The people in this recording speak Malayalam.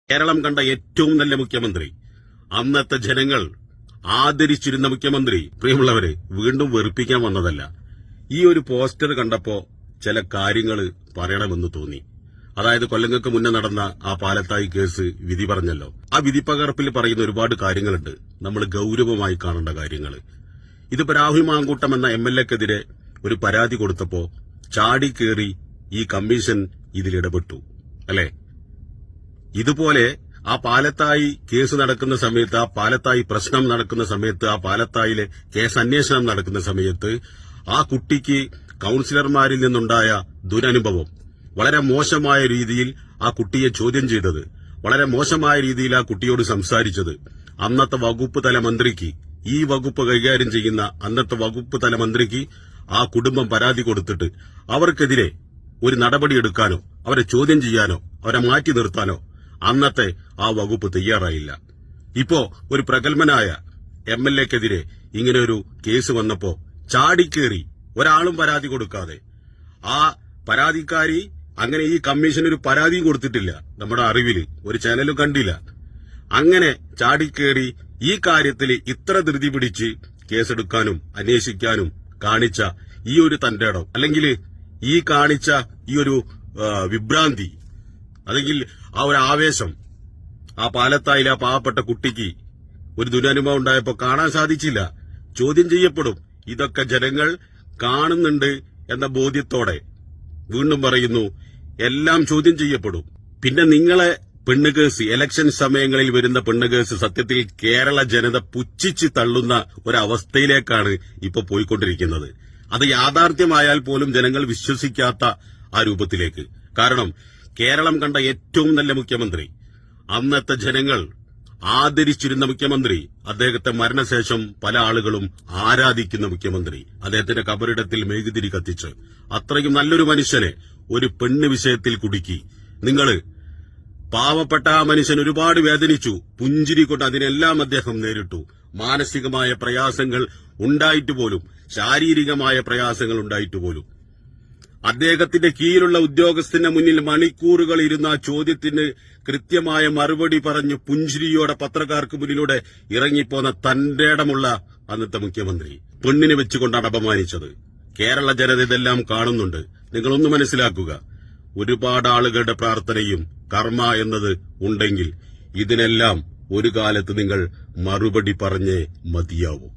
കേരളം കണ്ട ഏറ്റവും നല്ല മുഖ്യമന്ത്രി, അന്നത്തെ ജനങ്ങൾ ആദരിച്ചിരുന്ന മുഖ്യമന്ത്രി, പ്രിയമുള്ളവരെ, വീണ്ടും വെറുപ്പിക്കാൻ വന്നതല്ല. ഈ ഒരു പോസ്റ്റർ കണ്ടപ്പോ ചില കാര്യങ്ങൾ പറയണമെന്ന് തോന്നി. അതായത് കൊല്ലങ്ങൾക്ക് മുന്നേ നടന്ന ആ പാലത്തായി കേസ് വിധി പറഞ്ഞല്ലോ. ആ വിധിപ്പകർപ്പിൽ പറയുന്ന ഒരുപാട് കാര്യങ്ങളുണ്ട്, നമ്മൾ ഗൌരവമായി കാണേണ്ട കാര്യങ്ങൾ. ഇതിപ്പോ രാഹുൽ മാങ്കൂട്ടം എന്ന MLA-ക്കെതിരെ ഒരു പരാതി കൊടുത്തപ്പോ ചാടിക്കേറി ഈ കമ്മീഷൻ ഇതിലിടപെട്ടു, അല്ലെ? ഇതുപോലെ ആ പാലത്തായി കേസ് നടക്കുന്ന സമയത്ത്, ആ പാലത്തായി പ്രശ്നം നടക്കുന്ന സമയത്ത്, ആ പാലത്തായിലെ കേസ് അന്വേഷണം നടക്കുന്ന സമയത്ത് ആ കുട്ടിക്ക് കൌൺസിലർമാരിൽ നിന്നുണ്ടായ ദുരനുഭവം, വളരെ മോശമായ രീതിയിൽ ആ കുട്ടിയെ ചോദ്യം ചെയ്തത്, വളരെ മോശമായ രീതിയിൽ ആ കുട്ടിയോട് സംസാരിച്ചത് അന്നത്തെ വകുപ്പ് തല മന്ത്രിക്ക്, ഈ വകുപ്പ് കൈകാര്യം ചെയ്യുന്ന അന്നത്തെ വകുപ്പ് തല മന്ത്രിക്ക് ആ കുടുംബം പരാതി കൊടുത്തിട്ട് അവർക്കെതിരെ ഒരു നടപടിയെടുക്കാനോ അവരെ ചോദ്യം ചെയ്യാനോ അവരെ മാറ്റി നിർത്താനോ അന്നത്തെ ആ വകുപ്പ് തയ്യാറായില്ല. ഇപ്പോ ഒരു പ്രഗത്ഭനായ MLA-ക്കെതിരെ ഇങ്ങനെ ഒരു കേസ് വന്നപ്പോ ചാടിക്കേറി ഒരാളും പരാതി കൊടുക്കാതെ, ആ പരാതിക്കാരി അങ്ങനെ ഈ കമ്മീഷൻ ഒരു പരാതിയും കൊടുത്തിട്ടില്ല, നമ്മുടെ അറിവിൽ ഒരു ചാനലും കണ്ടില്ല. അങ്ങനെ ചാടിക്കേറി ഈ കാര്യത്തിൽ ഇത്ര ധൃതി പിടിച്ച് കേസെടുക്കാനും അന്വേഷിക്കാനും കാണിച്ച ഈ ഒരു തന്റേടം, അല്ലെങ്കിൽ ഈ കാണിച്ച ഈ ഒരു വിഭ്രാന്തി, അല്ലെങ്കിൽ ആ ഒരു ആവേശം ആ പാലത്തായിലെ ആ പാവപ്പെട്ട കുട്ടിക്ക് ഒരു ദുരനുഭവം ഉണ്ടായപ്പോ കാണാൻ സാധിച്ചില്ല. ചോദ്യം ചെയ്യപ്പെടും. ഇതൊക്കെ ജനങ്ങൾ കാണുന്നുണ്ട് എന്ന ബോധ്യത്തോടെ വീണ്ടും പറയുന്നു, എല്ലാം ചോദ്യം ചെയ്യപ്പെടും. പിന്നെ നിങ്ങളെ പെണ്ണുകേസ്, ഇലക്ഷൻ സമയങ്ങളിൽ വരുന്ന പെണ്ണുകേസ് സത്യത്തിൽ കേരള ജനത പുച്ഛിച്ച് തള്ളുന്ന ഒരവസ്ഥയിലേക്കാണ് ഇപ്പൊ പോയിക്കൊണ്ടിരിക്കുന്നത്. അത് യാഥാർത്ഥ്യമായാൽ പോലും ജനങ്ങൾ വിശ്വസിക്കാത്ത ആ രൂപത്തിലേക്ക്. കാരണം കേരളം കണ്ട ഏറ്റവും നല്ല മുഖ്യമന്ത്രി, അന്നത്തെ ജനങ്ങൾ ആദരിച്ചിരുന്ന മുഖ്യമന്ത്രി, അദ്ദേഹത്തെ മരണശേഷം പല ആളുകളും ആരാധിക്കുന്ന മുഖ്യമന്ത്രി, അദ്ദേഹത്തിന്റെ കബറിടത്തിൽ മെഴുകുതിരി കത്തിച്ച് അത്രയും നല്ലൊരു മനുഷ്യനെ ഒരു പെണ്ണ് വിഷയത്തിൽ കുടുക്കി. നിങ്ങള് പാവപ്പെട്ട ആ മനുഷ്യൻ ഒരുപാട് വേദനിച്ചു, പുഞ്ചിരി കൊണ്ട് അതിനെല്ലാം അദ്ദേഹം നേരിട്ടു. മാനസികമായ പ്രയാസങ്ങൾ ഉണ്ടായിട്ട് പോലും, ശാരീരികമായ പ്രയാസങ്ങൾ ഉണ്ടായിട്ട് പോലും അദ്ദേഹത്തിന്റെ കീഴിലുള്ള ഉദ്യോഗസ്ഥന്റെ മുന്നിൽ മണിക്കൂറുകൾ ഇരുന്ന ആ ചോദ്യത്തിന് കൃത്യമായ മറുപടി പറഞ്ഞു പുഞ്ചിരിയോടെ പത്രക്കാർക്ക് മുന്നിലൂടെ ഇറങ്ങിപ്പോന്ന തന്റേടമുള്ള അന്നത്തെ മുഖ്യമന്ത്രി പെണ്ണിനെ വെച്ചുകൊണ്ടാണ് അപമാനിച്ചത്. കേരള ജനത ഇതെല്ലാം കാണുന്നുണ്ട്. നിങ്ങളൊന്ന് മനസ്സിലാക്കുക, ഒരുപാട് ആളുകളുടെ പ്രാർത്ഥനയും കർമ്മ എന്നത് ഉണ്ടെങ്കിൽ ഇതിനെല്ലാം ഒരു കാലത്ത് നിങ്ങൾ മറുപടി പറഞ്ഞേ മതിയാവൂ.